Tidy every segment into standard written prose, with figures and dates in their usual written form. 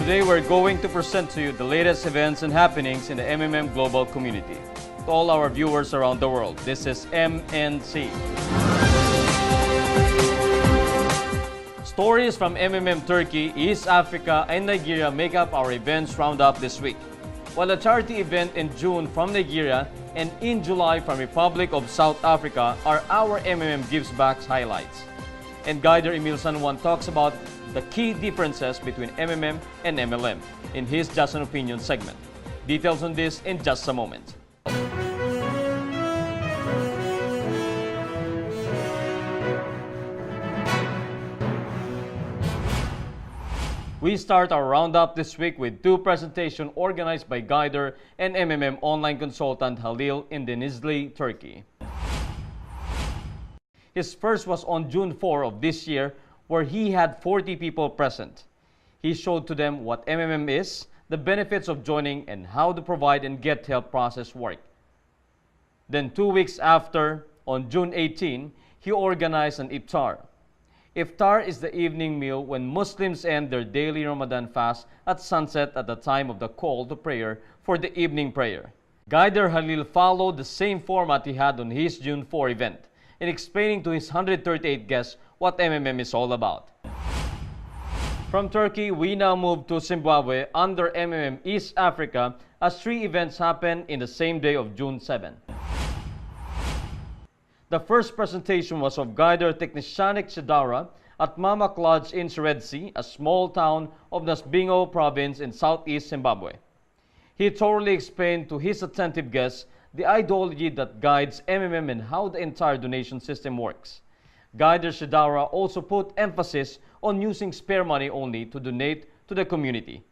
Today we're going to present to you the latest events and happenings in the MMM global community. To all our viewers around the world, this is MNC. Stories from MMM Turkey, East Africa, and Nigeria make up our events roundup this week. While a charity event in June from Nigeria and in July from Republic of South Africa are our MMM Gives Back highlights. And Guider Emil San Juan talks about the key differences between MMM and MLM in his Just an Opinion segment. Details on this in just a moment. We start our roundup this week with two presentations organized by Guider and MMM online consultant Halil in Denizli, Turkey. His first was on June 4 of this year, where he had 40 people present. He showed to them what MMM is, the benefits of joining, and how the provide and get help process work. Then 2 weeks after, on June 18, he organized an iftar. Iftar is the evening meal when Muslims end their daily Ramadan fast at sunset at the time of the call to prayer for the evening prayer. Guider Halil followed the same format he had on his June 4 event in explaining to his 138 guests what MMM is all about. From Turkey, we now move to Zimbabwe under MMM East Africa as 3 events happen in the same day of June 7. The first presentation was of Guider Technishanik Shidara at Mamak Lodge in Seredsi, a small town of Nasbingo province in southeast Zimbabwe. He thoroughly explained to his attentive guests the ideology that guides MMM and how the entire donation system works. Guider Shidara also put emphasis on using spare money only to donate to the community.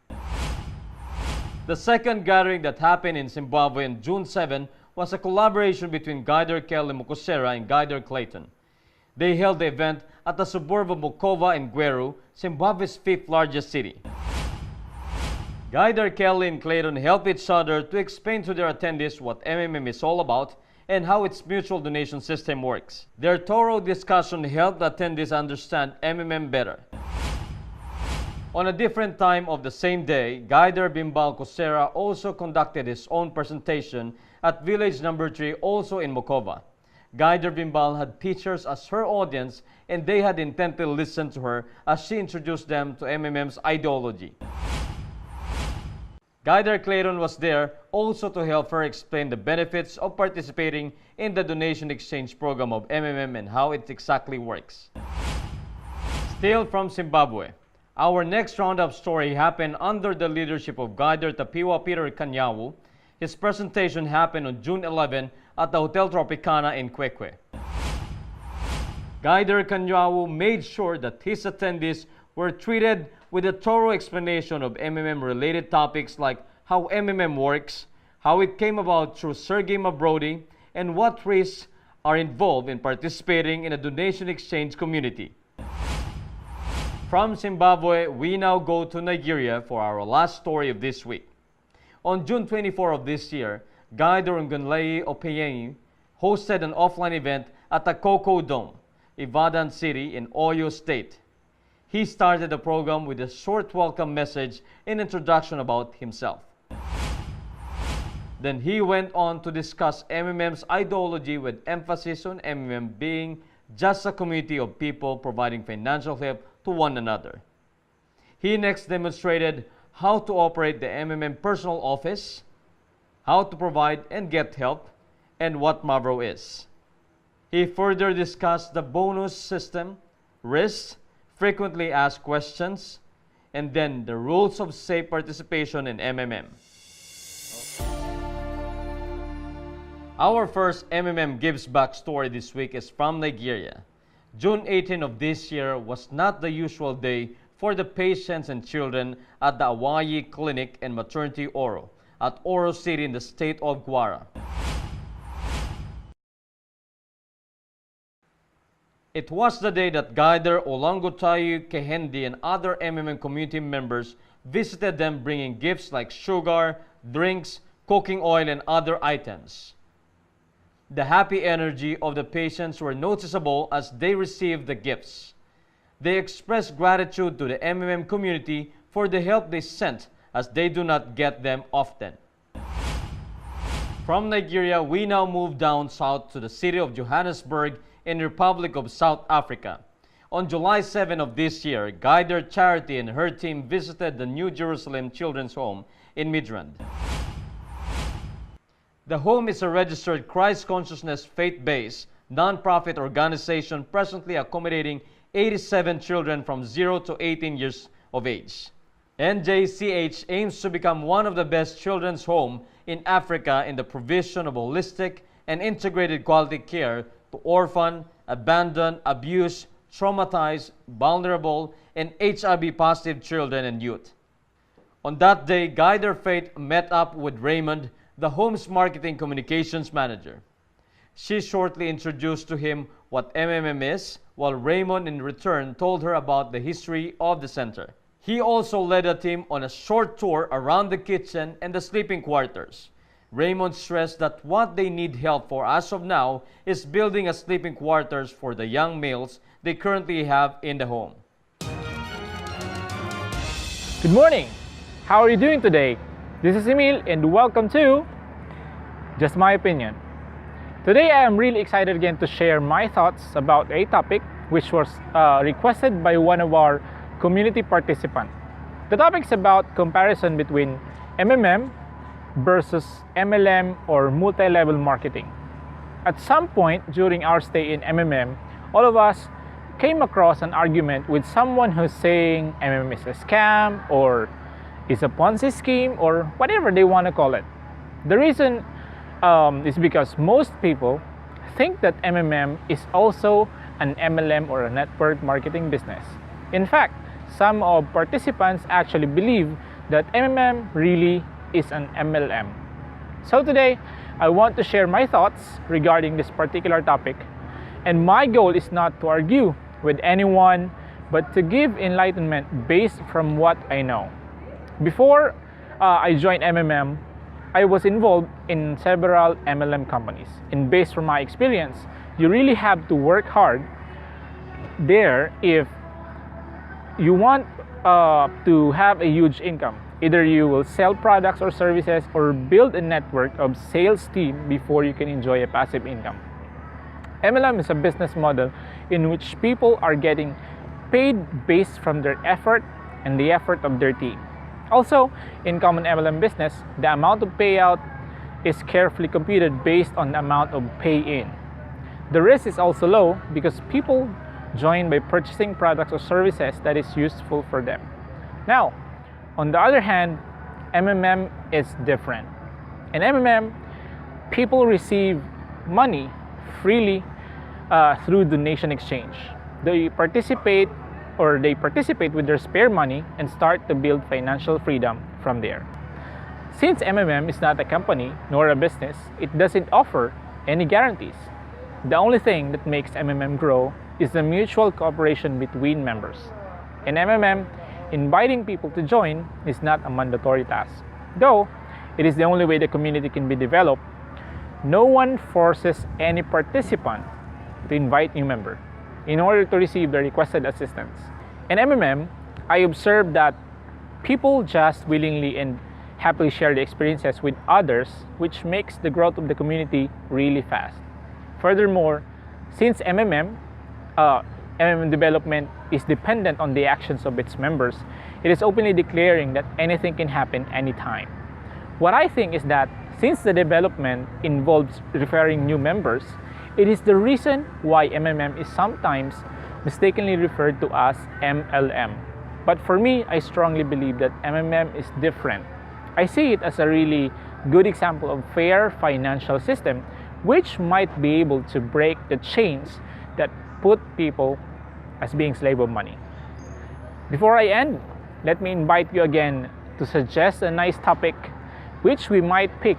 The second gathering that happened in Zimbabwe on June 7 was a collaboration between Guider Kelly Mukosera and Guider Clayton. They held the event at the suburb of Mukova in Gweru, Zimbabwe's 5th largest city. Guider Kelly and Clayton helped each other to explain to their attendees what MMM is all about and how its mutual donation system works. Their thorough discussion helped attendees understand MMM better. On a different time of the same day, Guider Bimbal Kosera also conducted his own presentation at village number 3, also in Mukova. Guider Bimbal had teachers as her audience, and they had intently listened to her as she introduced them to MMM's ideology. Guider Clayton was there also to help her explain the benefits of participating in the donation exchange program of MMM and how it exactly works. Still from Zimbabwe, our next roundup story happened under the leadership of Guider Tapiwa Peter Kanyawu. His presentation happened on June 11 at the Hotel Tropicana in Kwekwe. Guider Kanyawu made sure that his attendees were treated with a thorough explanation of MMM-related topics like how MMM works, how it came about through Sergey Mavrodi, and what risks are involved in participating in a donation exchange community. From Zimbabwe, we now go to Nigeria for our last story of this week. On June 24 of this year, Guider Ngunlei Opeyenyi hosted an offline event at the Cocoa Dome, Ibadan City in Oyo State. He started the program with a short welcome message and introduction about himself. Then he went on to discuss MMM's ideology with emphasis on MMM being just a community of people providing financial help to one another. He next demonstrated how to operate the MMM personal office, how to provide and get help, and what Mavro is. He further discussed the bonus system, risks, frequently asked questions, and then the rules of safe participation in MMM. Our first MMM Gives Back story this week is from Nigeria. June 18 of this year was not the usual day for the patients and children at the Awayi Clinic and Maternity Oro at Oro City in the state of Kwara. It was the day that Guider Olangotayu Kehendi and other MMM community members visited them bringing gifts like sugar, drinks, cooking oil, and other items. The happy energy of the patients were noticeable as they received the gifts. They expressed gratitude to the MMM community for the help they sent, as they do not get them often. From Nigeria, we now move down south to the city of Johannesburg in the Republic of South Africa. On July 7 of this year, Guider Charity and her team visited the New Jerusalem Children's Home in Midrand. The home is a registered Christ Consciousness faith-based non-profit organization presently accommodating 87 children from 0 to 18 years of age. NJCH aims to become one of the best children's homes in Africa in the provision of holistic and integrated quality care to orphan, abandoned, abused, traumatized, vulnerable, and HIV-positive children and youth. On that day, Guider Faith met up with Raymond, the home's marketing communications manager. She shortly introduced to him what MMM is, while Raymond in return told her about the history of the center. He also led the team on a short tour around the kitchen and the sleeping quarters. Raymond stressed that what they need help for as of now is building a sleeping quarters for the young males they currently have in the home. Good morning! How are you doing today? This is Emil and welcome to Just My Opinion. Today I am really excited again to share my thoughts about a topic which was requested by one of our community participants. The topic is about comparison between MMM versus MLM or multi-level marketing. At some point during our stay in MMM, all of us came across an argument with someone who's saying MMM is a scam or is a Ponzi scheme or whatever they want to call it. The reason is because most people think that MMM is also an MLM or a network marketing business. In fact, some of participants actually believe that MMM really is an MLM. So today, I want to share my thoughts regarding this particular topic. And my goal is not to argue with anyone, but to give enlightenment based from what I know. Before I joined MMM, I was involved in several MLM companies. And based from my experience, you really have to work hard there if you want to have a huge income. Either you will sell products or services or build a network of sales team before you can enjoy a passive income. MLM is a business model in which people are getting paid based from their effort and the effort of their team. Also, in common MLM business, the amount of payout is carefully computed based on the amount of pay-in. The risk is also low because people join by purchasing products or services that is useful for them. Now, on the other hand, MMM is different. In MMM, people receive money freely through donation exchange. They participate with their spare money and start to build financial freedom from there. Since MMM is not a company nor a business, it doesn't offer any guarantees. The only thing that makes MMM grow is the mutual cooperation between members. In MMM, inviting people to join is not a mandatory task. Though it is the only way the community can be developed, no one forces any participant to invite new members in order to receive the requested assistance. In MMM, I observed that people just willingly and happily share the experiences with others, which makes the growth of the community really fast. Furthermore, since MMM development is dependent on the actions of its members, it is openly declaring that anything can happen anytime. What I think is that since the development involves referring new members, it is the reason why MMM is sometimes mistakenly referred to as MLM. But for me, I strongly believe that MMM is different. I see it as a really good example of fair financial system which might be able to break the chains that put people as being slave of money. Before I end, let me invite you again to suggest a nice topic which we might pick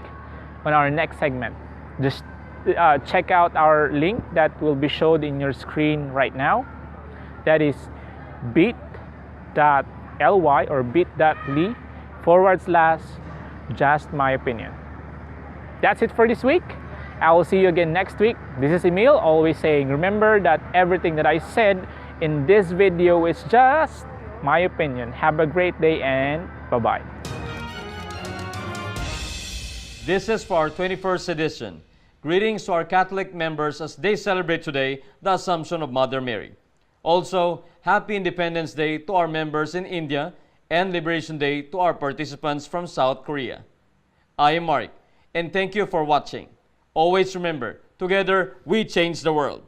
on our next segment. Just check out our link that will be showed in your screen right now. That is bit.ly or bit.ly/just my opinion. That's it for this week. I will see you again next week. This is Emil, always saying, remember that everything that I said in this video is just my opinion. Have a great day and bye-bye. This is for our 21st edition. Greetings to our Catholic members as they celebrate today the Assumption of Mother Mary. Also, Happy Independence Day to our members in India and Liberation Day to our participants from South Korea. I am Mark, and thank you for watching. Always remember, together we change the world.